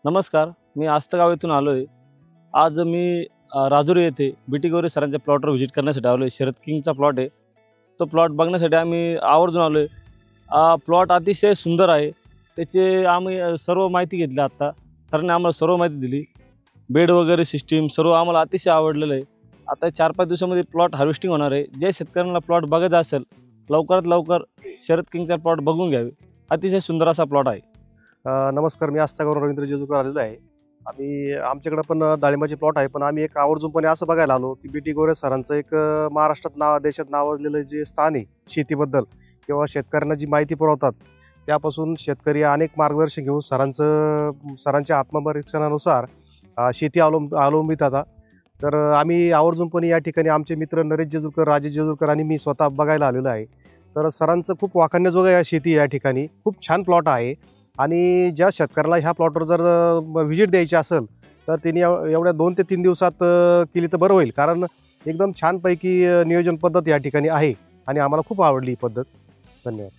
नमस्कार, मी आस्तगाव येथून आलो आहे. आज मी राजुरी येथे बीटी गौरी सरांच्या प्लॉटवर व्हिजिट करण्यासाठी आलो आहे. शरद किंगचा प्लॉट आहे. तो प्लॉट बघण्यासाठी आम्ही आवर्जून आलो आहे. प्लॉट अतिशय सुंदर आहे. त्याचे आम्ही सर्व माहिती घेतली आत्ता. सरांनी आम्हाला सर्व माहिती दिली. बेड वगैरे सिस्टीम सर्व आम्हाला अतिशय आवडलेलं आहे. आता 4-5 दिवसामध्ये प्लॉट हार्वेस्टिंग होणार आहे. जे शेतकऱ्यांना प्लॉट बघायचा असेल, लवकरात लवकर शरद किंगचा प्लॉट बघून घ्यावे. अतिशय सुंदर असा प्लॉट आहे. नमस्कार, मी आस्थागाव रवींद्र जेजुकर आलेलो आहे. आमच्याकडे पण डाळिंबाचे प्लॉट आहे, पण आम्ही एक आवर्जूनपणे असं बघायला आलो की बीटी गौरी सरांचं एक महाराष्ट्रात देशात नावाजलेलं जे स्थान आहे शेतीबद्दल किंवा शेतकऱ्यांना जी माहिती पुरवतात, त्यापासून शेतकरी अनेक मार्गदर्शन घेऊन सरांच्या आत्मपरीक्षणानुसार शेती अवलंबित आता. तर आम्ही आवर्जूनपणे या ठिकाणी आमचे मित्र नरेश जेजुरकर, राजेश जेजुरकर आणि मी स्वतः बघायला आलेलो आहे. तर सरांचं खूप वाखाणण्याजोगं या शेती या ठिकाणी खूप छान प्लॉट आहे. आणि ज्या शेतकऱ्याला ह्या प्लॉटवर जर व्हिजिट द्यायची असेल तर त्यांनी एवढ्या 2 ते 3 दिवसात केली तर बरं होईल, कारण एकदम छानपैकी नियोजन पद्धत या ठिकाणी आहे आणि आम्हाला खूप आवडली ही पद्धत. धन्यवाद.